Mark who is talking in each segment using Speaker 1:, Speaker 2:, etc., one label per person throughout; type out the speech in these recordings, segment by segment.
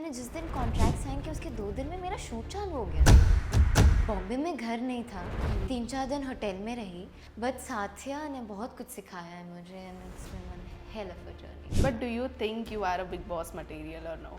Speaker 1: मैंने जिस दिन कॉन्ट्रैक्ट साइन किया उसके 2 दिन में मेरा शूट चालू हो गया। बॉम्बे में घर नहीं था, 3-4 दिन होटल में रही, बट साथिया ने बहुत कुछ सिखाया है मुझे and it's been one hell of a journey.
Speaker 2: But do you think you are a big boss material or no?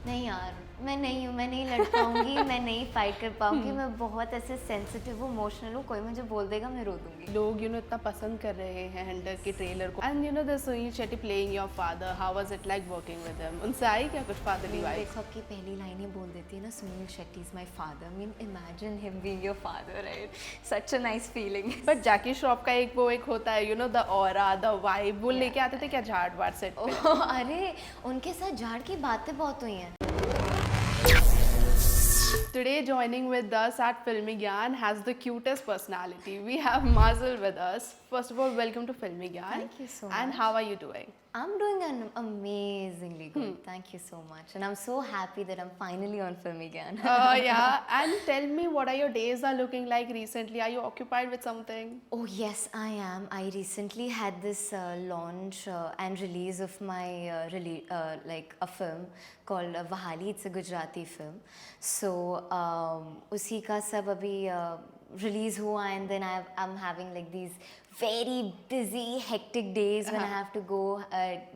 Speaker 1: नहीं यार, मैं नहीं हूँ, मैं नहीं लड़ पाऊँगी, मैं नहीं फाइट कर पाऊँगी, मैं बहुत ऐसे सेंसिटिव हूँ, इमोशनल हूँ, कोई मुझे बोल देगा मैं रो दूँगी।
Speaker 2: लोग इतना पसंद कर रहे हैं हंटर के ट्रेलर को and the Sunil Shetty playing your father, how was it like working with him? उनसे आई क्या कुछ फादरली वाइब्स?
Speaker 1: देखो आपकी पहली लाइन ही बोल देती है ना, Suniel Shetty is my father, mean imagine him being your father, right? Such a nice feeling.
Speaker 2: But Jackie Shroff का एक होता है द ऑरा, द वाइब, वो लेके आते थे क्या झाड़ वाड़ सेट पे?
Speaker 1: अरे उनके साथ झाड़ की बातें बहुत हुई हैं।
Speaker 2: Today joining with us at Filmy Gyan has the cutest personality. We have Mazel with us. First of all, welcome to Filmy Gyan.
Speaker 1: Thank you so
Speaker 2: And
Speaker 1: much.
Speaker 2: how are you doing?
Speaker 1: I'm doing amazingly good. Thank you so much. And I'm so happy that I'm finally on Film again.
Speaker 2: Yeah. And tell me, what are your days are looking like recently? Are you occupied with something?
Speaker 1: Oh yes, I am. I recently had this launch and release of my like a film called Vahali. It's a Gujarati film. So usi ka sab abhi release hua, and then I'm having like these very busy, hectic days when I have to go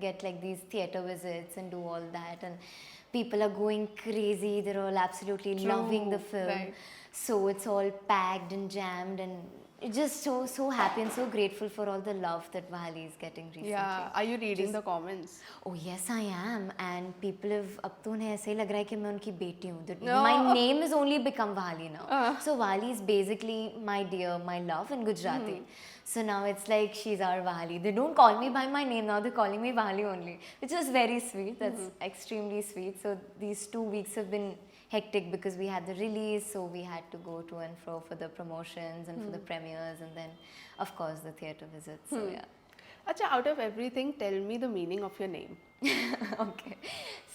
Speaker 1: get like these theater visits and do all that, and people are going crazy. They're all absolutely loving the film.
Speaker 2: Right.
Speaker 1: So it's all packed and jammed, and it's just so happy and so grateful for all the love that Vahali is getting recently.
Speaker 2: Yeah. Are you reading the comments?
Speaker 1: Oh yes, I am. And people have, अब तो उन्हें ऐसे ही लग रहा है कि मैं उनकी बेटी हूँ.
Speaker 2: No.
Speaker 1: My name has only become Vahali now. So Vahali is basically my dear, my love in Gujarati. So now it's like she's our Vahali. They don't call me by my name now. They're calling me Vahali only, which is very sweet. That's extremely sweet. So these 2 weeks have been hectic because we had the release, so we had to go to and fro for the promotions and for the premieres, and then of course the theatre visits. So yeah.
Speaker 2: Acha, out of everything, tell me the meaning of your name.
Speaker 1: Okay.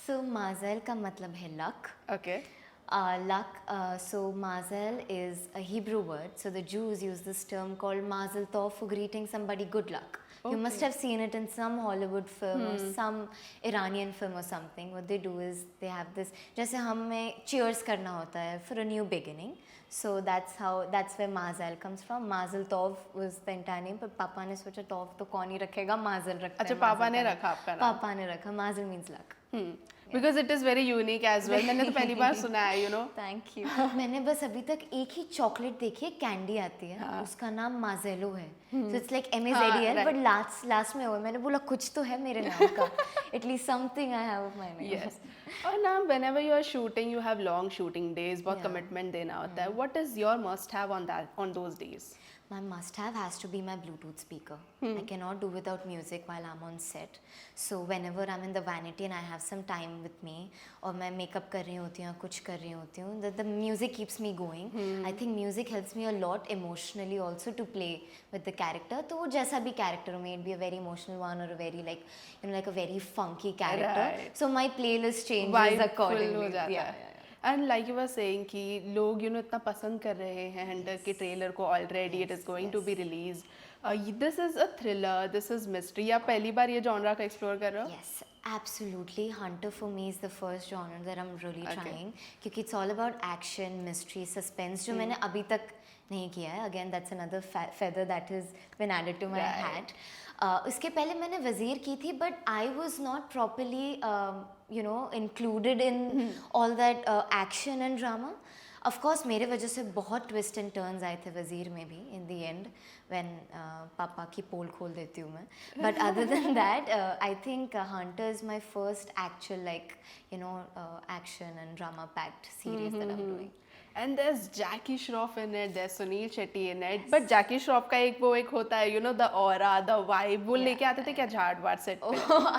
Speaker 1: So Mazel का मतलब है luck.
Speaker 2: Okay.
Speaker 1: Luck. So Mazel is a Hebrew word. So the Jews use this term called Mazel Tov for greeting somebody good luck. You must have seen it in some Hollywood film or some Iranian film or something. What they do is they have this, जैसे हमें cheers करना होता है for a new beginning. So that's where Mazel comes from. Mazel Tov was the entire name, but पापा ने सोचा Tov तो कौन ही रखेगा, Mazel रखते हैं.
Speaker 2: अच्छा, पापा ने रखा आपका नाम?
Speaker 1: पापा ने रखा. Mazel means luck.
Speaker 2: Because it is very unique as well. मैंने तो पहली बार सुना है,
Speaker 1: Thank you. मैंने बस अभी तक एक ही चॉकलेट देखी है, कैंडी आती है, उसका नाम माजेलो है. So it's like MAZEL, but last में हुआ. मैंने बोला कुछ तो है मेरे नाम का. At least something I have of my name.
Speaker 2: Yes. और ना, whenever you are shooting, you have long shooting days. बहुत commitment देना होता है. What is your must have on those days?
Speaker 1: My must-have has to be my Bluetooth speaker. I cannot do without music while I'm on set. So whenever I'm in the vanity and I have some time with me, और मैं makeup कर रही होती हूँ, कुछ कर रही होती हूँ, the music keeps me going. I think music helps me a lot emotionally also to play with the character. तो वो जैसा भी character हो, may it be a very emotional one or a very like a very funky character.
Speaker 2: Right.
Speaker 1: So my playlist changes
Speaker 2: Vibe
Speaker 1: accordingly.
Speaker 2: full हो जाता
Speaker 1: Yeah.
Speaker 2: है. And like you were saying कि लोग इतना पसंद कर रहे हैं हंटर के ट्रेलर को already. It is going to be released. This is a thriller. This is mystery. आप पहली बार ये genre का explore कर रहे हो?
Speaker 1: Yes, absolutely. Hunter for me is the first genre that I'm really trying, क्योंकि it's all about action, mystery, suspense, जो मैंने अभी तक नहीं किया है. Again, that's another feather that has been added to my hat. उसके पहले मैंने वज़ीर की थी, but I was not properly, included in all that action and drama. Of course, मेरे वजह से बहुत twist and turns आए थे वज़ीर में भी in the end when पापा की पोल खोल देती हूँ मैं. But other than that, I think Hunter is my first actual action and drama packed series that I'm doing.
Speaker 2: And there's Jackie Shroff in it, there's Sunil Shetty in it. But Jackie Shroff का एक होता है, the aura, the vibe, वो लेके आते थे क्या झाड़ वाड़ सेट पे?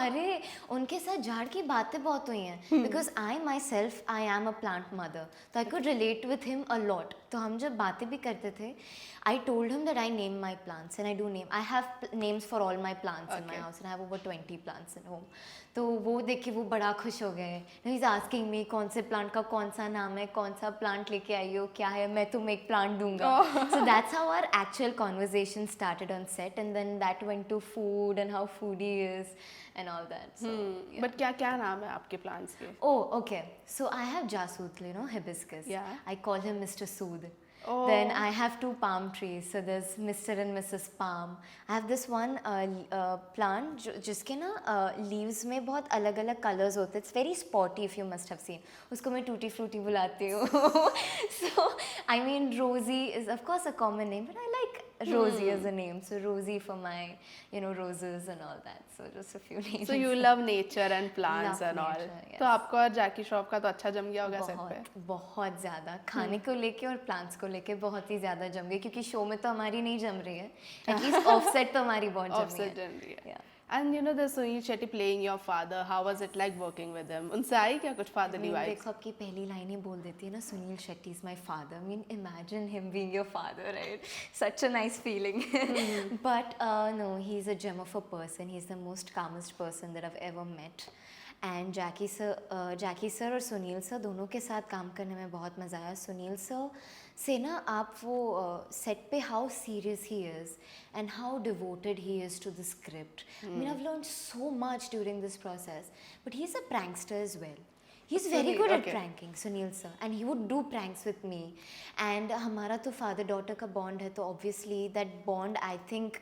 Speaker 1: अरे उनके साथ झाड़ की बातें बहुत हुई हैं. Because I myself, I am a plant mother, so I could relate with him a lot. तो हम जब बातें भी करते थे, I told him that I name my plants, and I do name. I have names for all my plants in my house, and I have over 20 plants at home. तो वो देख के वो बड़ा खुश हो गए. He's asking me कौन से प्लांट का कौन सा नाम है, कौन सा प्लांट लेके लेके आई हो, क्या है, मैं तुम्हें एक प्लांट दूंगा. So that's how our actual conversation started on set, and then that went to food and how foodie is and all that. So yeah.
Speaker 2: But क्या क्या नाम है आपके प्लांट्स के?
Speaker 1: Oh, okay. So I have Jasut, you know, hibiscus.
Speaker 2: Yeah.
Speaker 1: I call him Mr. Sood.
Speaker 2: Oh.
Speaker 1: Then I have 2 palm trees. So there's Mr. and Mrs. Palm. I have this one plant जिसके ना leaves में बहुत अलग अलग colors होते हैं. It's very spotty if you must have seen. उसको मैं tutti frutti बुलाती हूँ. So I mean Rosie is of course a common name, but I like Rosie as a name. So Rosie for my, you know, roses and all that. So just a few names.
Speaker 2: So you love nature and plants
Speaker 1: Love
Speaker 2: and all.
Speaker 1: nature, yes.
Speaker 2: तो आपको और जैकी श्रॉफ का तो अच्छा जम गया होगा set पे?
Speaker 1: बहुत ज़्यादा खाने को लेके और प्लांट्स को लेके बहुत ही ज़्यादा जम गई, क्योंकि शो में तो हमारी नहीं जम रही है, एटलीस्ट ऑफसेट तो हमारी बहुत जम
Speaker 2: Offset
Speaker 1: रही
Speaker 2: जम रही है.
Speaker 1: Yeah.
Speaker 2: And you know the Sunil Shetty playing your father, how was it like working with him? उनसे आई क्या कुछ fatherly vibes?
Speaker 1: देखो आपकी पहली लाइन ही बोल देती है ना, Suniel Shetty is my father. I mean imagine him being your father, right? Such a nice feeling. But no, he is a gem of a person. He is the most calmest person that I ever met. And Jackie sir और Suniel sir दोनों के साथ काम करने में बहुत मज़ा आया. सुनील सर से ना आप वो सेट पे how serious he is and how devoted he is to the script. I mean I learn so much during this process. But he is a prankster as well. He's very good at pranking, Sunil sir, and he would do pranks with me. And हमारा तो father daughter का bond है, तो obviously that bond I think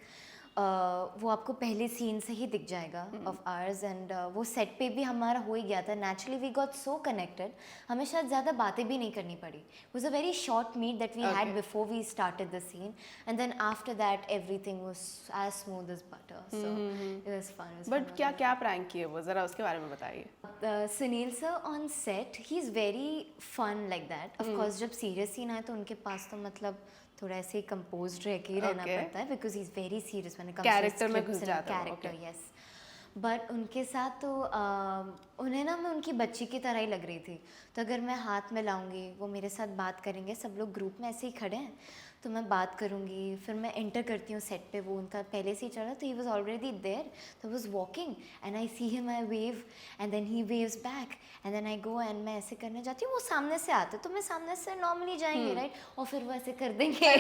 Speaker 1: वो आपको पहले scene से ही दिख जाएगा ऑफ आवर्स. एंड वो सेट पे भी हमारा हो ही गया था. Naturally we got so connected. हमें शायद ज़्यादा बातें भी नहीं करनी पड़ी. Was a very short meet that we had before we started the scene, and then after that everything was as smooth as butter. So it was fun.
Speaker 2: But क्या क्या प्रैंक किए वो, जरा उसके बारे में बताइए.
Speaker 1: Sunil sir on set he is very fun like that. Of course जब सीरियस सीन आए तो उनके पास तो मतलब थोड़ा ऐसे कंपोज्ड रह के ही रहना पड़ता है, because he is very serious when it comes to
Speaker 2: character में घुस जाता है.
Speaker 1: कैरेक्टर. यस. बट उनके साथ तो उन्हें ना मैं उनकी बच्ची की तरह ही लग रही थी. तो अगर मैं हाथ में लाऊंगी, वो मेरे साथ बात करेंगे, सब लोग ग्रुप में ऐसे ही खड़े हैं, तो मैं बात करूँगी. फिर मैं एंटर करती हूँ सेट पे, वो उनका पहले से ही चल रहा, तो ही वॉज ऑलरेडी देयर. तो was walking and I see him, I wave and then he waves back and then I go and मैं ऐसे करने जाती हूँ. वो सामने से आते तो मैं सामने से नॉर्मली जाएंगे, राइट? और फिर वो ऐसे कर देंगे.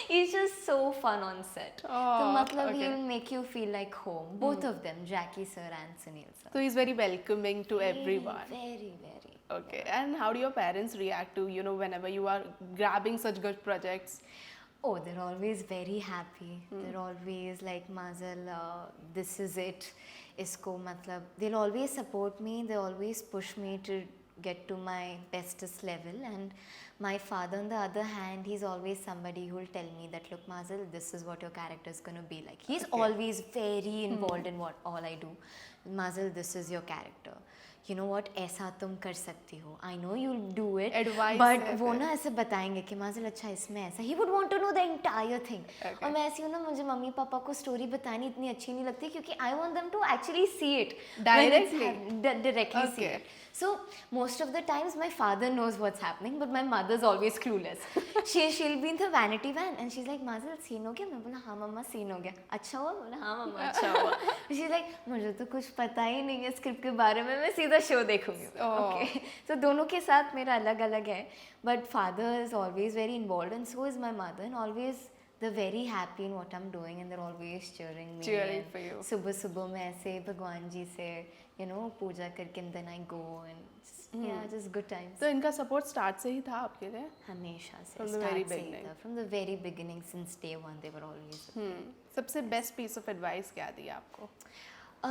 Speaker 1: It's just so fun on set. तो मतलब he will make you feel like home. Both of them, Jackie sir and Sunil sir.
Speaker 2: So he's very welcoming to everyone.
Speaker 1: Very, very.
Speaker 2: Okay, and how do your parents react to, you know, whenever you are grabbing such good projects?
Speaker 1: Oh, they're always very happy. They're always like, Mazel, this is it. Isko matlab. They'll always support me. They always push me to get to my bestest level. And my father, on the other hand, he's always somebody who will tell me that, look, Mazel, this is what your character is going to be like. He's always very involved in what all I do. Mazel, this is your character. You know what, ऐसा तुम कर सकती हो. I know you'll do it.
Speaker 2: Advice
Speaker 1: but
Speaker 2: है
Speaker 1: वो
Speaker 2: फिर.
Speaker 1: ना ऐसे बताएंगे कि माजिल अच्छा इसमें ऐसा. He would want to know the entire thing.
Speaker 2: Okay.
Speaker 1: और मैं ऐसी हूँ ना, मुझे मम्मी पापा को स्टोरी बतानी इतनी अच्छी नहीं लगती, क्योंकि I want them to actually see it.
Speaker 2: Directly?
Speaker 1: Directly see
Speaker 2: Okay.
Speaker 1: it. So most of the times my father knows what's happening, but my mother's always clueless. She'll be in the vanity van and she's like, Mazel, scene हो गया? मैं बोला हाँ मम्मा scene हो गया. अच्छा हुआ? बोला हाँ मम्मा अच्छा हुआ. She's like, मुझे तो कुछ पता ही नहीं है स्क्रिप्ट के बारे में, मैं सीधा शो देखूंगी. Okay. So दोनों के साथ मेरा अलग अलग है. But father is always very involved and so is my mother, and always they're very happy in what I'm doing and they're always cheering me.
Speaker 2: Cheering
Speaker 1: and
Speaker 2: for you.
Speaker 1: सुबह सुबह मैं ऐसे भगवान जी से you know पूजा करके and then I go and yeah, just good times.
Speaker 2: तो इनका support start से ही था आपके लिए?
Speaker 1: हमेशा से
Speaker 2: From the very
Speaker 1: start से ही
Speaker 2: beginning.
Speaker 1: था. From the very beginning, since day one they were always.
Speaker 2: सबसे best piece of advice क्या दी आपको?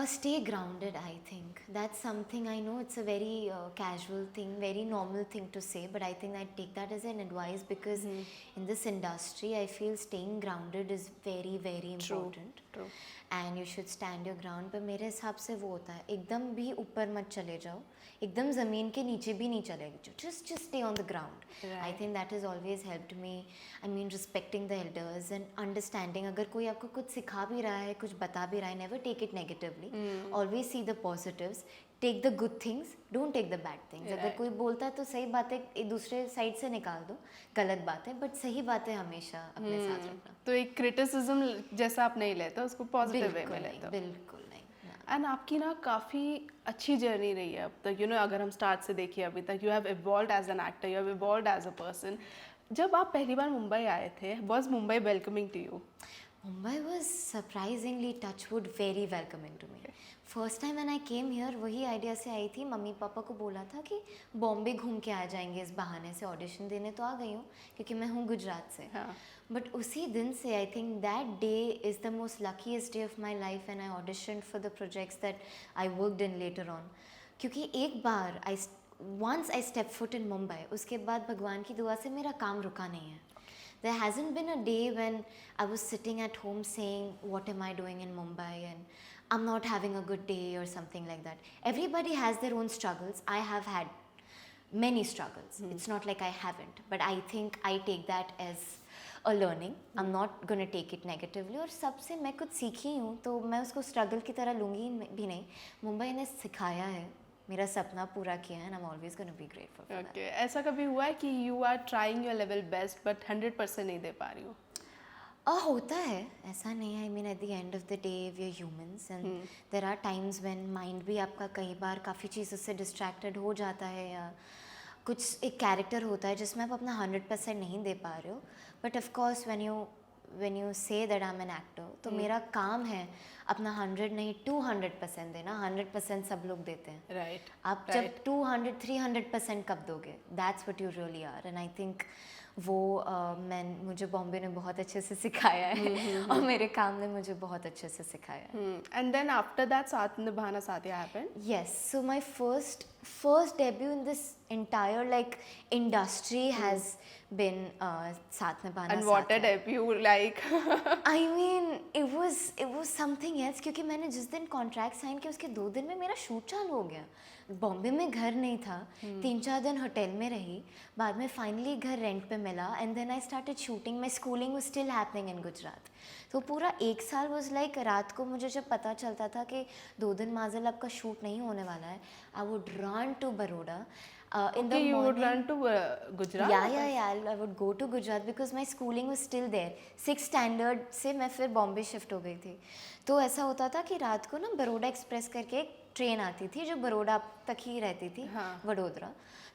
Speaker 1: Stay grounded, I think. That's something I know it's a very casual thing, very normal thing to say, but I think I take that as an advice because in this industry, I feel staying grounded is very, very important.
Speaker 2: True.
Speaker 1: And you should stand your ground. पर मेरे हिसाब से वो होता है, एकदम भी ऊपर मत चले जाओ, एकदम ज़मीन के नीचे भी नहीं चले जाओ. Just stay on the ground.
Speaker 2: Right.
Speaker 1: I think that has always helped me. I mean, respecting the elders and understanding. अगर कोई आपको कुछ सिखा भी रहा है, कुछ बता भी रहा है, never take it negatively. Always see the positives. Take the good things. Don't take the bad things. अगर कोई बोलता है तो सही बातें एक दूसरे साइड से निकाल दो, गलत बातें, बट सही बातें हमेशा अपने साथ रखना.
Speaker 2: तो एक criticism जैसा आप नहीं लेते, उसको positive way में
Speaker 1: बिल्कुल
Speaker 2: लेते
Speaker 1: नहीं,
Speaker 2: हो.
Speaker 1: बिल्कुल नहीं.
Speaker 2: एंड आपकी ना काफ़ी अच्छी जर्नी रही है अब तक, अगर हम स्टार्ट से देखिए अभी तक, you have evolved as an actor, you have evolved as a person. जब आप पहली बार मुंबई आए थे, was Mumbai welcoming to you?
Speaker 1: Mumbai was surprisingly, touchwood, very welcoming to me. First time when I came here वही आइडिया से आई थी. मम्मी पापा को बोला था कि बॉम्बे घूम के आ जाएंगे इस बहाने से, ऑडिशन देने तो आ गई हूँ क्योंकि मैं हूँ गुजरात से. बट उसी दिन से I think that day is the most luckiest day of my life and I audition for the projects that I worked in later on. क्योंकि एक बार once I step foot in Mumbai, उसके बाद भगवान की दुआ से मेरा काम रुका नहीं है. There hasn't been a day when I was sitting at home saying, what am I doing in Mumbai and I'm not having a good day or something like that. Everybody has their own struggles. I have had many struggles. It's not like I haven't, but I think I take that as a learning. I'm not going to take it negatively. और सबसे मैं कुछ सीखी हूँ तो मैं उसको struggle की तरह लूँगी भी नहीं. मुंबई ने सिखाया है, मेरा सपना पूरा किया है, and I'm always going to be grateful for that.
Speaker 2: Okay. ऐसा कभी हुआ है कि you are trying your level best but 100% नहीं दे पा रही हो?
Speaker 1: होता है, ऐसा नहीं है. I mean at the end of the day we are humans and there are times when mind भी आपका कई बार काफ़ी चीज़ों से distracted हो जाता है, या कुछ एक कैरेक्टर होता है जिसमें आप अपना 100% नहीं दे पा रहे हो. But of course when you say that I'm an actor, तो मेरा काम है अपना 100 नहीं 200% देना. 100% सब लोग देते हैं.
Speaker 2: Right.
Speaker 1: आप जब 200-300% कब दोगे? That's what you really are. And I think वो मुझे बॉम्बे ने बहुत अच्छे से सिखाया है और मेरे काम ने मुझे बहुत अच्छे से सिखाया है.
Speaker 2: And then after that, साथ निभाना साथिया happened?
Speaker 1: Yes, so my first debut in this entire like industry has been साथ निभाना.
Speaker 2: And what a debut like?
Speaker 1: I mean it was something else क्योंकि मैंने जिस दिन कॉन्ट्रैक्ट साइन किया उसके 2 दिन में मेरा शूट चालू हो गया. बॉम्बे में घर नहीं था, 3-4 दिन होटल में रही, बाद में फाइनली घर रेंट पे मिला and then I started shooting. My schooling was still happening in Gujarat. तो पूरा 1 साल वाज लाइक रात को मुझे जब पता चलता था कि 2 दिन माजल आपका शूट नहीं होने वाला है, I would run to Baroda. In the
Speaker 2: you would
Speaker 1: morning,
Speaker 2: run to Gujarat?
Speaker 1: yeah, I would go to Gujarat because my schooling was still there. 6th standard से मैं फिर बॉम्बे शिफ्ट हो गई थी. तो ऐसा होता था कि रात को ना बरोडा एक्सप्रेस करके एक ट्रेन आती थी जो बरोडा तक ही रहती थी, वडोदरा.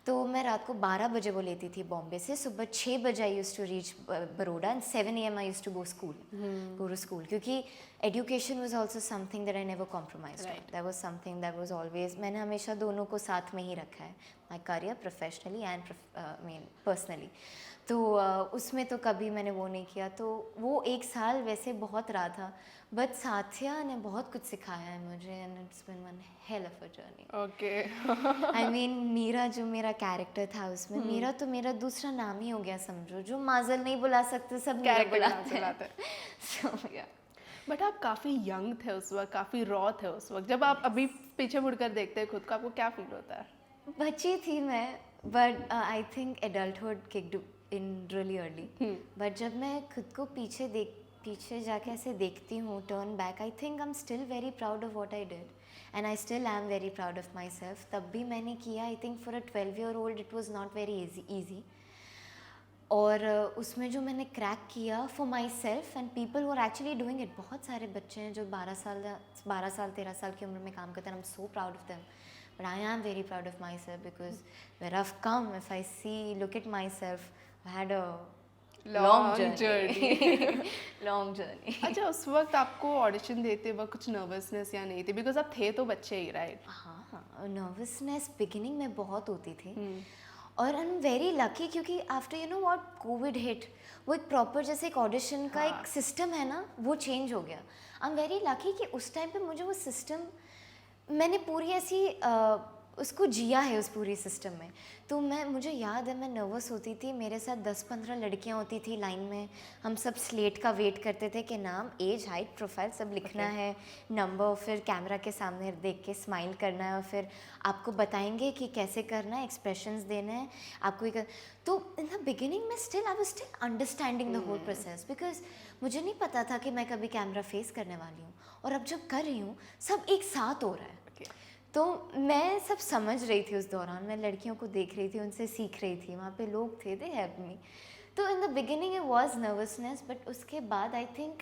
Speaker 1: तो मैं रात को 12 बजे वो लेती थी बॉम्बे से. सुबह 6 बजे I used to reach Baroda and 7 AM I used to go school क्योंकि education was also something that I never compromised on. That was something that was always, मैंने हमेशा दोनों को साथ में ही रखा है, my career professionally and mean personally. तो उसमें तो कभी मैंने वो नहीं किया. तो वो 1 साल वैसे बहुत रहा था, बट साथिया ने बहुत कुछ सिखाया है मुझे and it's been one hell of a journey.
Speaker 2: Okay.
Speaker 1: I mean Meera जो मेरा कैरेक्टर था उसमें, मीरा तो मेरा दूसरा नाम ही हो गया समझो. जो माजल नहीं बुला सकते सब मीरा बुलाते हैं. So yeah.
Speaker 2: बट आप काफ़ी यंग थे उस वक्त, काफ़ी रॉ थे उस वक्त. जब आप अभी पीछे मुड़कर देखते हैं खुद को, आपको क्या फील होता है?
Speaker 1: बच्ची थी मैं, but I think adulthood kicked in really early. But जब मैं खुद को पीछे जाके ऐसे देखती हूँ, turn back, I think I am still very proud of what I did and I still am very proud of my self. तब भी मैंने किया. I think for a 12-year-old it was not very easy. और उसमें जो मैंने crack किया for my self and people who are actually doing it. बहुत सारे बच्चे हैं जो 12 साल 13 साल की उम्र में काम करते हैं. I am so proud of them. But I am very proud of myself because where I've come, if I look at myself, I had a long journey. Long journey.
Speaker 2: अच्छा, उस वक्त आपको ऑडिशन देते वक्त कुछ नर्वसनेस या नहीं थी? बिकॉज आप थे तो बच्चे ही, राइट?
Speaker 1: हाँ, नर्वसनेस बिगिनिंग में बहुत होती थी. और आई एम वेरी लकी क्योंकि after you know what Covid hit, वो एक प्रॉपर जैसे एक ऑडिशन का एक सिस्टम है ना, वो चेंज हो गया. आई एम वेरी लकी कि उस टाइम पे मुझे वो सिस्टम, मैंने पूरी ऐसी उसको जिया है उस पूरी सिस्टम में. तो मुझे याद है मैं नर्वस होती थी. मेरे साथ 10-15 लड़कियां होती थी लाइन में. हम सब स्लेट का वेट करते थे कि नाम, एज, हाइट, प्रोफाइल सब लिखना है, नंबर, फिर कैमरा के सामने देख के स्माइल करना है और फिर आपको बताएंगे कि कैसे करना है, एक्सप्रेशंस देने हैं आपको. तो इन द बिगिनिंग में still I was still understanding the whole process because मुझे नहीं पता था कि मैं कभी कैमरा फेस करने वाली हूँ. और अब जब कर रही हूँ सब एक साथ हो रहा है. तो मैं सब समझ रही थी उस दौरान. मैं लड़कियों को देख रही थी, उनसे सीख रही थी. वहाँ पे लोग थे, दे हेल्प मी. तो in the beginning it was nervousness, but उसके बाद I think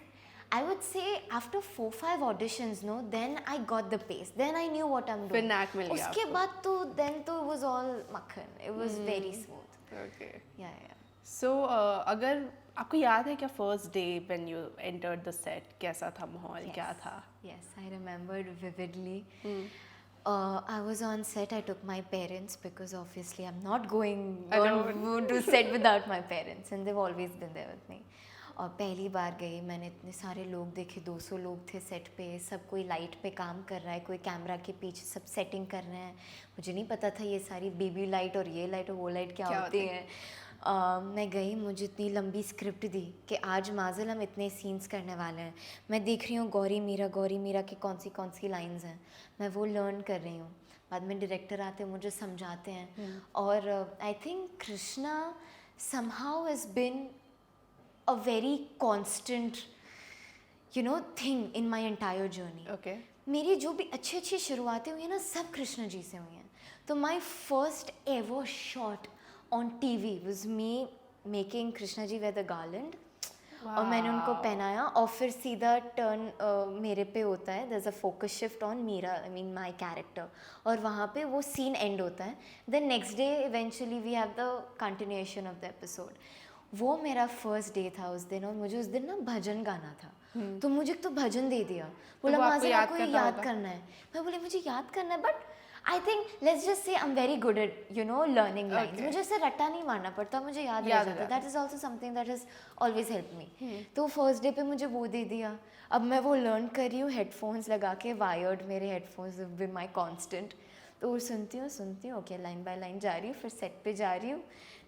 Speaker 1: I would say after 4-5 auditions, no, then I got the pace. Then I knew what I'm
Speaker 2: फिर
Speaker 1: doing.
Speaker 2: knack मिल गया
Speaker 1: उसके
Speaker 2: आपको।
Speaker 1: बाद तो then तो it was all makhan. It was very smooth.
Speaker 2: Okay.
Speaker 1: Yeah.
Speaker 2: So अगर आपको याद है क्या first day when you entered the set कैसा था माहौल
Speaker 1: Yes.
Speaker 2: क्या था?
Speaker 1: Yes, I remembered vividly. I was on set. I took my parents because obviously I'm not going to set without my parents, and they've always been there with me. और पहली बार गई मैंने, इतने सारे लोग देखे, 200 लोग थे सेट पे, सब कोई लाइट पे काम कर रहा है, कोई कैमरा के पीछे सब सेटिंग कर रहे हैं। मुझे नहीं पता था ये सारी बेबी लाइट और ये लाइट और वो लाइट क्या होती है। मैं गई, मुझे इतनी लंबी स्क्रिप्ट दी कि आज माज़िल हम इतने सीन्स करने वाले हैं। मैं देख रही हूँ गौरी मीरा की कौन सी लाइंस हैं, मैं वो लर्न कर रही हूँ। बाद में डायरेक्टर आते हैं, मुझे समझाते हैं। और I think Krishna somehow has been a very constant, thing in my entire journey.
Speaker 2: Okay.
Speaker 1: मेरी जो भी अच्छी शुरुआतें हुई हैं ना, सब कृष्ण जी से हुई हैं। तो my first ever shot on TV was me making Krishna ji wear the garland. और मैंने उनको पहनाया और फिर सीधा टर्न मेरे पे होता है, there's a focus shift on Meera, I mean my character, और वहाँ पे वो सीन एंड होता है। Then next day eventually we have the continuation of the episode. वो मेरा फर्स्ट डे था उस दिन, और मुझे उस दिन ना भजन गाना था। तो मुझे तो भजन दे दिया, बोला माज़िल आपको ये याद करना है। मैं बोली मुझे याद करना है, but I think let's just say I am very good at learning lines. मुझे इससे रट्टा नहीं मारना पड़ता, मुझे याद रह जाता। That is also something that has always help me. तो फर्स्ट डे पे मुझे वो दे दिया। अब मैं वो लर्न कर रही हूँ हेडफोन्स लगा के, वायर्ड मेरे हेडफोन्स विद माई कॉन्स्टेंट। तो सुनती हूँ ओके, लाइन बाय लाइन जा रही हूँ, फिर सेट पे जा रही हूँ।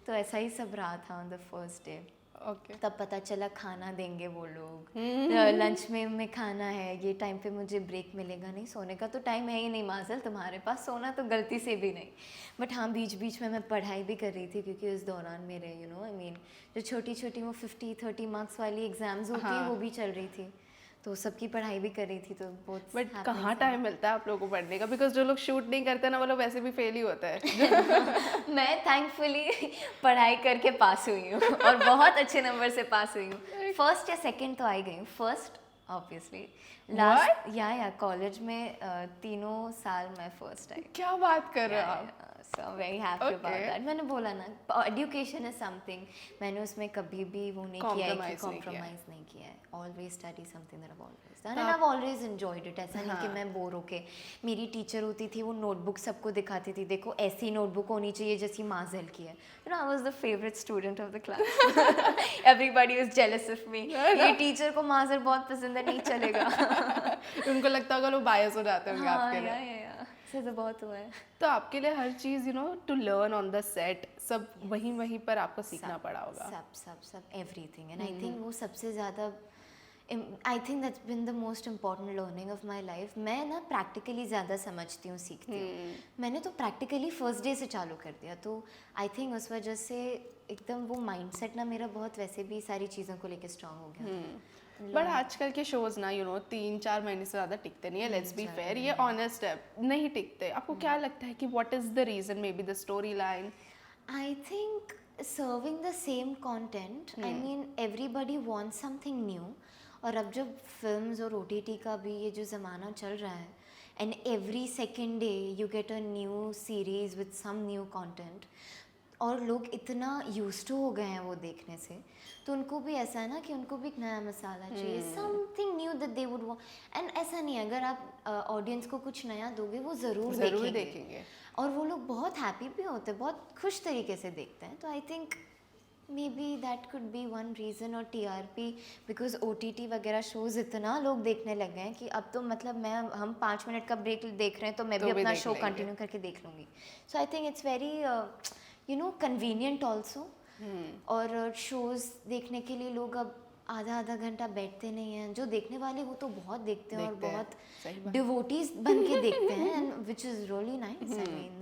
Speaker 1: तो ऐसा ही सब रहा था on the first day.
Speaker 2: Okay.
Speaker 1: तब पता चला खाना देंगे वो लोग, लंच में खाना है, ये टाइम पे मुझे ब्रेक मिलेगा नहीं, सोने का तो टाइम है ही नहीं माज़िल तुम्हारे पास, सोना तो गलती से भी नहीं। बट हाँ, बीच में मैं पढ़ाई भी कर रही थी, क्योंकि उस दौरान मेरे जो छोटी वो 50-30 मार्क्स वाली एग्ज़ाम्स होती है वो भी चल रही थी, तो सबकी पढ़ाई भी कर रही थी। तो बहुत
Speaker 2: बट कहाँ टाइम मिलता है आप लोगों को पढ़ने का, बिकॉज जो लोग शूट नहीं करते ना वो लोग वैसे भी फेल ही होता है।
Speaker 1: मैं थैंकफुली पढ़ाई करके पास हुई हूँ और बहुत अच्छे नंबर से पास हुई हूँ। फर्स्ट या सेकंड तो आई गई हूँ, फर्स्ट ऑब्वियसली। लास्ट या कॉलेज में 3 साल मैं फर्स्ट आई।
Speaker 2: क्या बात कर रहे हो आप?
Speaker 1: So I'm very happy about that. मैंने बोला ना, education is something, मैंने उसमें कभी भी वो नहीं किया है कि compromise नहीं किया है। Always study something that I've always done and I've always enjoyed it. ऐसा नहीं कि मैं बोर होके, मेरी टीचर होती थी वो नोटबुक सबको दिखाती थी, देखो ऐसी नोटबुक होनी चाहिए जैसी माज़िल की है। I was the favorite student of the class. Everybody was jealous of me. ये टीचर को माज़िल बहुत पसंद है, नहीं चलेगा।
Speaker 2: उनको लगता होगा लोग बायस हो जाते होंगे आपके लिए।
Speaker 1: तो बहुत हुआ है।
Speaker 2: तो आपके लिए हर चीज़ to learn on the set, सब वहीं पर आपको सीखना पड़ा होगा।
Speaker 1: सब एवरीथिंग। एंड आई थिंक वो सबसे ज़्यादा, आई think that's been the most important learning of my life. मैं ना प्रैक्टिकली ज़्यादा समझती हूँ, सीखती हूँ। मैंने तो प्रैक्टिकली फर्स्ट डे से चालू कर दिया, तो आई थिंक उस वजह से एकदम वो माइंडसेट ना मेरा बहुत वैसे भी सारी चीज़ों को लेकर स्ट्रांग हो गया।
Speaker 2: बट आजकल के शोज ना 3-4 महीने से ज़्यादा टिकते नहीं है, लेट्स बी फेयर, ये ऑनेस्ट है, नहीं टिकते। आपको क्या लगता है कि what is the reason, may be the story line?
Speaker 1: I think serving the same content, I mean everybody wants something new. और अब जब फिल्म्स और OTT का भी ये जो ज़माना चल रहा है, and every second day you get a new series with some new content, और लोग इतना यूज्ड टू हो गए हैं वो देखने से, तो उनको भी ऐसा है ना कि उनको भी एक नया मसाला चाहिए, something knew that they would want. And ऐसा नहीं है, अगर आप ऑडियंस को कुछ नया दोगे वो ज़रूर देखेंगे, और वो लोग बहुत हैप्पी भी होते हैं, बहुत खुश तरीके से देखते हैं। तो I think may be that could be one reason. और TRP, बिकॉज OTT वगैरह शोज़ इतना लोग देखने लग गए हैं कि अब तो मतलब हम 5 मिनट का ब्रेक देख रहे हैं तो मैं भी अपना शो कंटिन्यू करके देख लूँगी। So I think it's very convenient also. और शोज़ देखने के लिए लोग अब आधा घंटा बैठते नहीं हैं। जो देखने वाले वो तो बहुत देखते हैं और बहुत डिवोटीज बन के देखते हैं, and which is really nice. I mean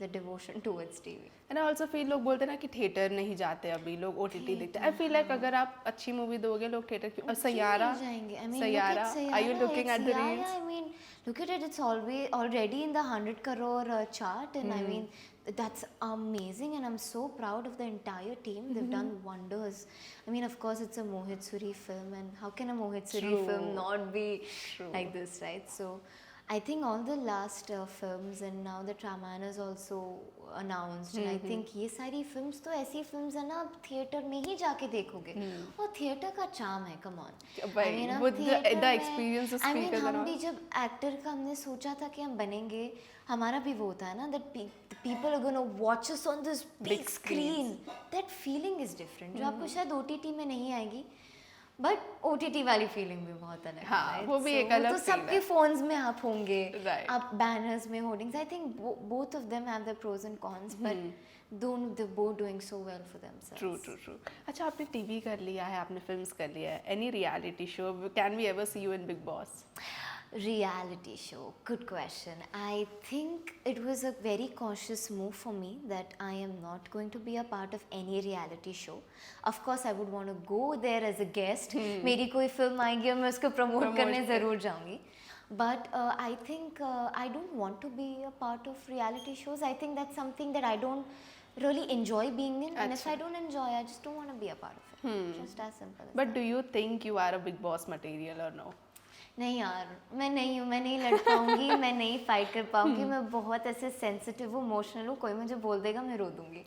Speaker 1: the devotion towards TV.
Speaker 2: And I also feel लोग बोलते हैं ना कि थिएटर नहीं जाते अभी लोग OTT देखते हैं. आई फील लाइक अगर आप अच्छी मूवी दोगे लोग थिएटर क्यों. Saiyaara, Saiyaara, are you looking at the reels?
Speaker 1: I mean, look at it. It's already in the 100 crore chart, and I mean, that's amazing, and I'm so proud of the entire team. They've done wonders. I mean, of course, it's a Mohit Suri film, and how can a Mohit Suri
Speaker 2: True.
Speaker 1: film not be
Speaker 2: True.
Speaker 1: like this, right? So, I think all the last films, and now the Ramayana is also announced, and I think ये सारी films तो ऐसी films है ना आप theater में ही जाके देखोगे, और theater का charm है, come on.
Speaker 2: भाई,
Speaker 1: आप
Speaker 2: with the
Speaker 1: theater में-
Speaker 2: experience of
Speaker 1: I mean,
Speaker 2: speakers and
Speaker 1: हम
Speaker 2: all.
Speaker 1: भी जब actor का हमने सोचा था कि हम बनेंगे, हमारा भी वो होता है ना that people are gonna watch us on this big screen. That feeling is different, जो आपको शायद OTT में नहीं आएगी. बट OTT वाली फीलिंग भी बहुत अलग है,
Speaker 2: हाँ,
Speaker 1: right?
Speaker 2: वो भी
Speaker 1: So,
Speaker 2: एक अलग
Speaker 1: तो
Speaker 2: feel
Speaker 1: सबके
Speaker 2: है.
Speaker 1: फोन्स में आप होंगे,
Speaker 2: Right.
Speaker 1: आप बैनर्स में, hoardings. I think both of them have the pros and cons, but दोनों they both doing so well for themselves.
Speaker 2: True. अच्छा, आपने टीवी कर लिया है, आपने फिल्म्स कर लिया है. Any reality show, can we ever see you in Bigg Boss?
Speaker 1: Reality show, good question. I think it was a very cautious move for me that I am not going to be a part of any reality show. Of course, I would want to go there as a guest. मेरी कोई film आएगी और मैं उसको promote करने ज़रूर जाऊँगी. But I think I don't want to be a part of reality shows. I think that's something that I don't really enjoy being in. And if I don't enjoy, I just don't want to be a part of it. Just as simple as
Speaker 2: but do you think you are a Bigg Boss material और no?
Speaker 1: नहीं यार, मैं नहीं हूँ, मैं नहीं लड़ पाऊंगी, मैं नहीं फाइट कर पाऊंगी. मैं बहुत ऐसे सेंसिटिव हूँ, इमोशनल हूँ. कोई मुझे बोल देगा मैं रो दूंगी.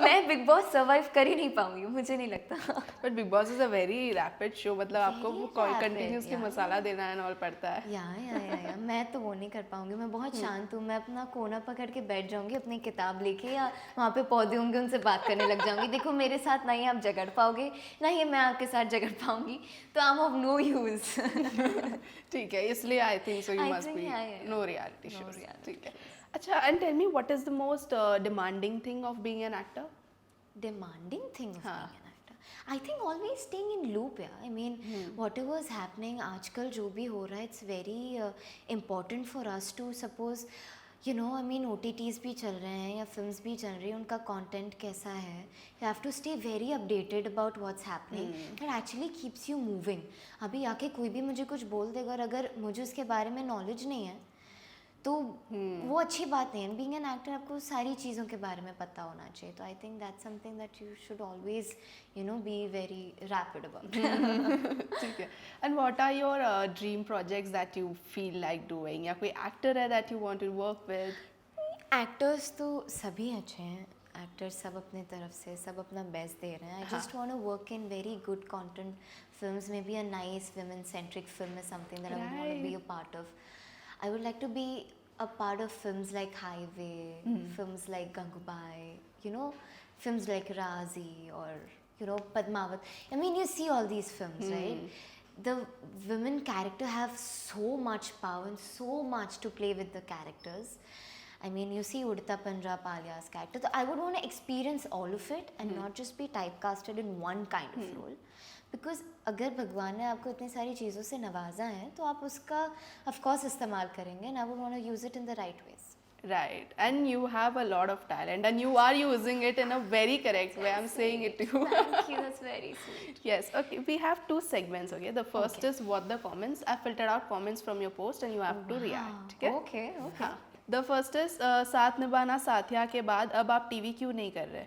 Speaker 1: मैं बिग बॉस सर्वाइव कर ही नहीं पाऊंगी, मुझे नहीं लगता.
Speaker 2: But big boss is a very rapid show, मतलब आपको
Speaker 1: Very rapid,
Speaker 2: कंटिन्यूसली
Speaker 1: yeah.
Speaker 2: मसाला देना है और पड़ता है.
Speaker 1: या मैं तो वो नहीं कर पाऊंगी. मैं बहुत शांत हूँ. मैं अपना कोना पकड़ के बैठ जाऊंगी अपनी किताब लेके, या वहाँ पे पौधे होंगे उनसे बात करने लग जाऊंगी. देखो मेरे साथ ना ही आप झगड़ पाओगे, ना ही मैं आपके साथ झगड़ पाऊंगी, तो I am of no use.
Speaker 2: ठीक है, इसलिए I think so you
Speaker 1: I
Speaker 2: must
Speaker 1: think,
Speaker 2: be
Speaker 1: yeah.
Speaker 2: No reality
Speaker 1: No
Speaker 2: shows.
Speaker 1: reality
Speaker 2: ठीक है. अच्छा, and tell me what is the most demanding thing of being an actor?
Speaker 1: Demanding thing of
Speaker 2: हाँ.
Speaker 1: being an actor. I think always staying in loop. Yeah, I mean, whatever is happening आजकल जो भी हो रहा है, it's very important for us to suppose, you know, I mean, OTTs भी चल रहे हैं या films भी चल रही हैं, उनका content कैसा है. You have to stay very updated about what's happening. It actually keeps you moving. अभी आके कोई भी मुझे कुछ बोल देगा और अगर मुझे उसके बारे में knowledge नहीं है, तो वो अच्छी बात नहीं है. बीइंग एन एक्टर आपको सारी चीज़ों के बारे में पता होना चाहिए. तो I think that's something that you should always, you know, be very rapid about.
Speaker 2: ठीक है. And what are your dream projects that you feel like doing, या कोई एक्टर है that you want to work with?
Speaker 1: Actors तो सभी अच्छे हैं. Actors सब अपने तरफ से सब अपना बेस्ट दे रहे हैं. I just want to work in very good content films. Maybe a nice women centric film is something that I would want to be a part of. I would like to be a part of films like Highway, films like Gangubai, you know, films like Razi, or, you know, Padmavat. I mean, you see all these films, right? The women character have so much power and so much to play with the characters. I mean, you see Udita Punjab Alia's character. So I would want to experience all of it and not just be typecasted in one kind of role. Because अगर भगवान ने आपको इतनी सारी चीज़ों से नवाजा है तो आप उसका ऑफकोर्स इस्तेमाल करेंगे. And I would want to use it in the right ways.
Speaker 2: Right, and you have a lot of talent and you are using it in a very correct way. I'm saying it to you.
Speaker 1: Thank you, that's very sweet.
Speaker 2: Yes, okay, we have two segments, okay? The first is what the comments. I filtered out comments from your post and you have to react, okay?
Speaker 1: Okay, okay.
Speaker 2: हाँ. The first is साथ निभाना साथिया के बाद अब आप TV क्यों नहीं कर रहे?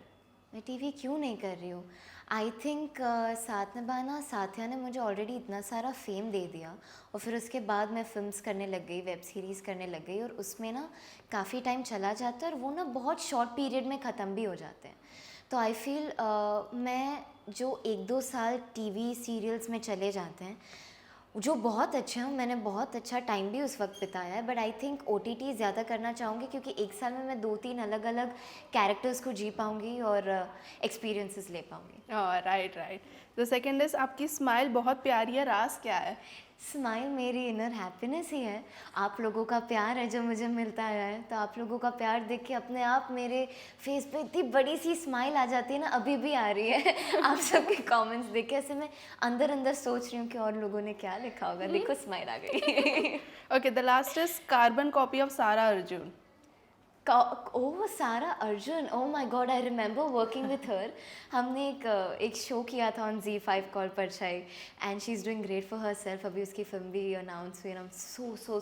Speaker 1: मैं टीवी क्यों नहीं कर रही हूँ? आई थिंक साथ निभाना साथिया ने मुझे ऑलरेडी इतना सारा फेम दे दिया, और फिर उसके बाद मैं फिल्म्स करने लग गई, वेब सीरीज़ करने लग गई, और उसमें ना काफ़ी टाइम चला जाता है और वो ना बहुत शॉर्ट पीरियड में ख़त्म भी हो जाते हैं. तो आई फील मैं जो 1-2 साल टीवी सीरियल्स में चले जाते हैं जो बहुत अच्छे हैं, मैंने बहुत अच्छा टाइम भी उस वक्त बिताया है. बट आई थिंक OTT ज़्यादा करना चाहूँगी क्योंकि 1 साल में मैं 2-3 अलग अलग कैरेक्टर्स को जी पाऊँगी और एक्सपीरियंसेस ले पाऊँगी.
Speaker 2: राइट. द सेकेंड इज आपकी स्माइल बहुत प्यारी है, राज क्या है?
Speaker 1: स्माइल मेरी इनर हैप्पीनेस ही है. आप लोगों का प्यार है जो मुझे मिलता है, तो आप लोगों का प्यार देख के अपने आप मेरे फेस पे इतनी बड़ी सी स्माइल आ जाती है ना, अभी भी आ रही है. आप सबके कमेंट्स देख के ऐसे मैं अंदर अंदर सोच रही हूँ कि और लोगों ने क्या लिखा होगा. देखो स्माइल आ गई.
Speaker 2: Okay, the last is carbon copy of सारा अर्जुन.
Speaker 1: ओह सारा Arjun, oh my God, I remember working with her. हमने एक शो किया था ऑन Z5 कॉल परछाई, and she is doing great for her self. अभी उसकी फिल्म भी अनाउंस हुई, and I am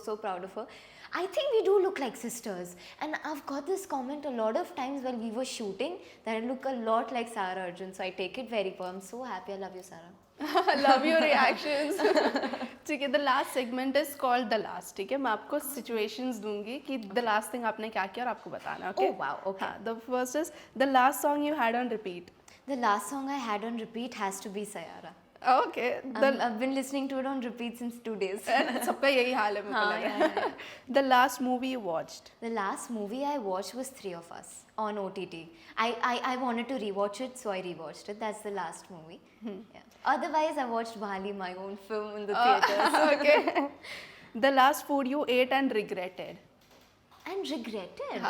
Speaker 1: so proud of her. I think we do look like sisters, and I've got this comment a lot of times while we were shooting that I look a lot like Sara Arjun, so I take it very well. I'm so happy. I love you, Sara.
Speaker 2: Love your reactions. ठीक है, the last segment is called the last. ठीक है, मैं आपको situations दूंगी कि the last thing आपने क्या किया और आपको बताना. Okay?
Speaker 1: Oh wow, okay.
Speaker 2: हाँ, the first is the last song you had on repeat.
Speaker 1: The last song I had on repeat has to be Sayara.
Speaker 2: Okay.
Speaker 1: I've been listening to it on repeat since 2 days.
Speaker 2: सबका यही हाल है मुझे लग रहा है. The last movie you watched.
Speaker 1: The last movie I watched was Three of Us on OTT. I wanted to rewatch it, so I rewatched it. That's the last movie. Yeah. Otherwise, I watched Bali, my own film, in the theaters.
Speaker 2: Okay. The last food you ate and regretted.
Speaker 1: And regretted?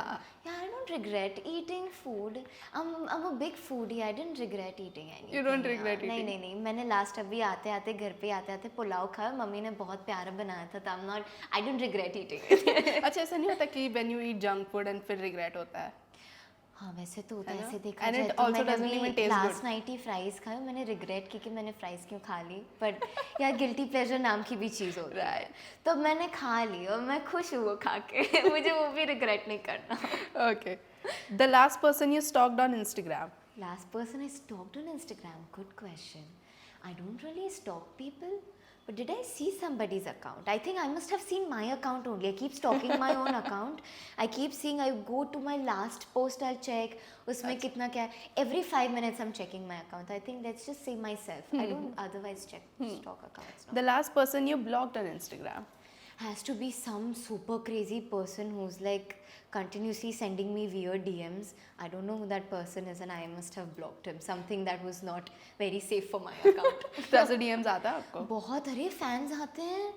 Speaker 1: Yeah, I don't regret eating food. I'm a big foodie. I didn't regret eating anything.
Speaker 2: You don't regret
Speaker 1: नहीं
Speaker 2: eating?
Speaker 1: नहीं. मैंने last अभी आते आते घर पे आते आते पुलाव खाया. मम्मी ने बहुत प्यारा बनाया था. तो I didn't regret eating it.
Speaker 2: अच्छा, ऐसा नहीं होता कि when you eat junk food and फिर regret होता है?
Speaker 1: हाँ वैसे तो होता है.
Speaker 2: है ना?
Speaker 1: ऐसे देखा
Speaker 2: And
Speaker 1: जाए
Speaker 2: it
Speaker 1: तो
Speaker 2: also
Speaker 1: मैंने
Speaker 2: doesn't even
Speaker 1: अभी
Speaker 2: taste good.
Speaker 1: लास्ट नाइट ही फ्राइज खाए. मैंने रिग्रेट की कि मैंने फ्राइज क्यों खा ली. बट यार गिल्टी प्लेजर नाम की भी चीज़ होती है.
Speaker 2: Right.
Speaker 1: तो मैंने खा ली और मैं खुश हूँ वो खा के. मुझे वो भी रिग्रेट नहीं करना.
Speaker 2: Okay. The last person you stalked on Instagram.
Speaker 1: Last person I stalked on Instagram. Good question. I don't really stalk people. But did I see somebody's account? I think I must have seen my account only. I keep stalking my own account. I keep seeing, I go to my last post, I'll check. उसमें कितना क्या है. Every 5 minutes I'm checking my account. I think let's just say myself. I don't otherwise check stalk accounts. No.
Speaker 2: The last person you blocked on Instagram.
Speaker 1: Has to be some super crazy person who's like continuously sending me weird DMs. I don't know who that person is and I must have blocked him. Something that was not very safe for my account.
Speaker 2: तो ऐसे DMs आता है आपको?
Speaker 1: बहुत. अरे fans आते हैं.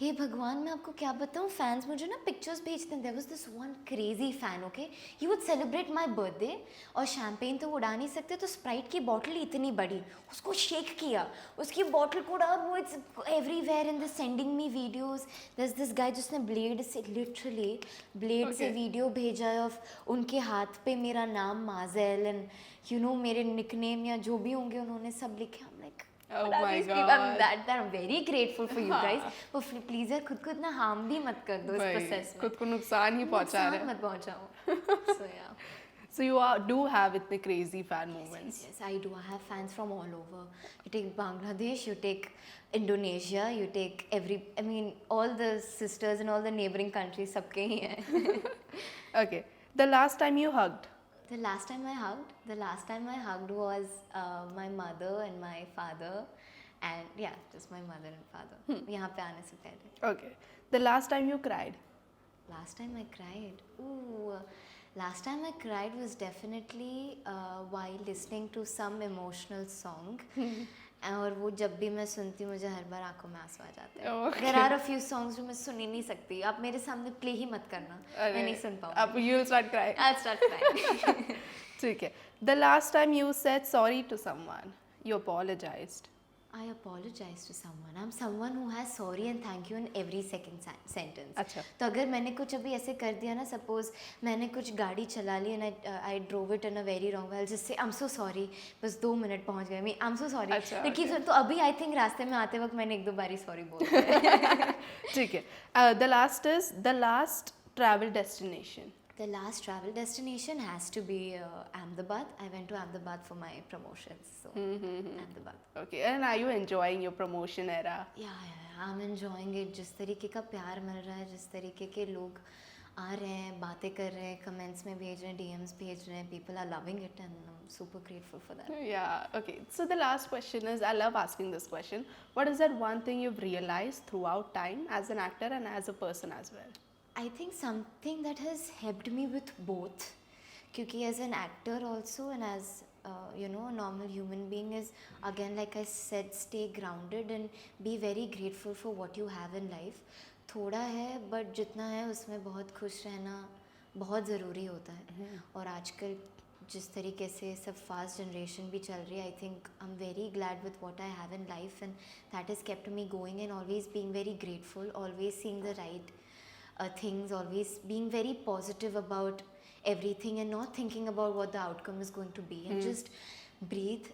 Speaker 1: हे भगवान, मैं आपको क्या बताऊँ. फैंस मुझे ना पिक्चर्स भेजते हैं. There was this one crazy fan. Okay, he would celebrate my birthday और शैम्पेन तो उड़ा नहीं सकते, तो स्प्राइट की बॉटल इतनी बड़ी, उसको शेक किया, उसकी बॉटल को उड़ा. वो it's everywhere in the sending me videos. There is this guy जिसने ब्लेड से लिटरली ब्लेड से वीडियो भेजा है ऑफ उनके हाथ पे मेरा नाम माजेल एंड यू नो मेरे निकनेम या जो भी होंगे उन्होंने सब लिखे. I'm like,
Speaker 2: Oh
Speaker 1: what are
Speaker 2: my
Speaker 1: these
Speaker 2: God.
Speaker 1: people? I'm very grateful for you guys. पर प्लीज यार खुद को इतना हार्म भी मत कर दो इस
Speaker 2: भाई,
Speaker 1: प्रोसेस में.
Speaker 2: खुद को नुकसान ही पहुंचा रहे
Speaker 1: नुकसान
Speaker 2: हैं.
Speaker 1: मत पहुंचाओ. So yeah.
Speaker 2: So you do have इतने crazy fan moments.
Speaker 1: Yes, I do. I have fans from all over. You take Bangladesh, you take Indonesia, you take all the sisters in all the neighboring countries, सबके ही हैं.
Speaker 2: Okay. The last time you hugged.
Speaker 1: The last time I hugged was my mother and my father, and yeah, just my mother and father. यहाँ पे आने से पहले.
Speaker 2: Okay. The last time you cried.
Speaker 1: Last time I cried. Ooh. Last time I cried was definitely while listening to some emotional song. और वो जब भी मैं सुनती हूँ मुझे हर बार आंखों में आंसू आ जाते हैं.
Speaker 2: Okay.
Speaker 1: There are a few songs जो मैं सुन ही नहीं सकती. आप मेरे सामने प्ले ही मत करना. मैं नहीं सुन पाऊँगी.
Speaker 2: अब you'll start crying.
Speaker 1: I'll start crying.
Speaker 2: ठीक है. The last time you said sorry to someone. You apologized.
Speaker 1: I apologize to someone. I'm someone who has sorry and thank you in every second sentence.
Speaker 2: अच्छा.
Speaker 1: तो अगर मैंने कुछ अभी ऐसे कर दिया ना, सपोज मैंने कुछ गाड़ी चला ली and I drove it in a very wrong way, I'll just say I'm so sorry. बस 2 मिनट पहुंच गए. I'm so sorry.
Speaker 2: अच्छा,
Speaker 1: लेकिन तो अभी I think रास्ते में आते वक्त मैंने 1-2 बारी sorry बोल दिया.
Speaker 2: ठीक है. The last is the last travel destination.
Speaker 1: The last travel destination has to be Ahmedabad. I went to Ahmedabad for my promotions. So Ahmedabad.
Speaker 2: Okay. And are you enjoying your promotion era?
Speaker 1: Yeah, I'm enjoying it. जिस तरीके का प्यार मिल रहा है, जिस तरीके के लोग आ रहे हैं, बातें कर रहे हैं, कमेंट्स में भेज रहे हैं, DMs भेज रहे हैं, people are loving it and I'm super grateful for that.
Speaker 2: Yeah. Okay. So the last question is, I love asking this question. What is that one thing you've realized throughout time as an actor and as a person as well?
Speaker 1: I think something that has helped me with both, क्योंकि as an actor also and as a normal human being is, again like I said, stay grounded and be very grateful for what you have in life. थोड़ा है but जितना है उसमें बहुत खुश रहना बहुत ज़रूरी होता है. और आजकल जिस तरीके से सब फास्ट जनरेशन भी चल रही है, I think I am very glad with what I have in life and that is kept me going and always being very grateful, always seeing the right things, always being very positive about everything and not thinking about what the outcome is going to be, and just breathe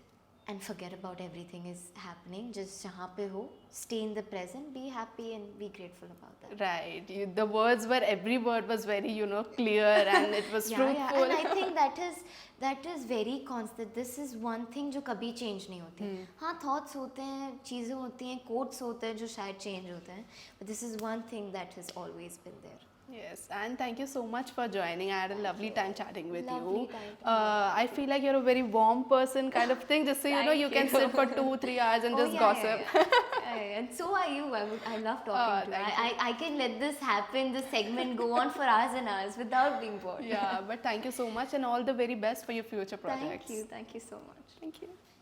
Speaker 1: and forget about everything is happening. Just jahan pe ho, stay in the present, be happy and be grateful about that.
Speaker 2: Right. The words were, every word was very, clear and it was fruitful.
Speaker 1: And I think that is very constant. This is one thing जो कभी change नहीं होते. हाँ, thoughts होते हैं, चीज़ें होती हैं, quotes होते हैं जो शायद change होते हैं. But this is one thing that has always been there.
Speaker 2: Yes, and thank you so much for joining. I had a lovely time chatting with
Speaker 1: Lovely
Speaker 2: you.
Speaker 1: time.
Speaker 2: I feel like you're a very warm person kind of thing. Just so you know, you can sit for 2-3 hours and just gossip.
Speaker 1: Yeah. And so are you. I love talking to you. I can let this happen, this segment go on for hours and hours without being bored.
Speaker 2: Yeah, but thank you so much and all the very best for your future projects.
Speaker 1: Thank you so much.
Speaker 2: Thank you.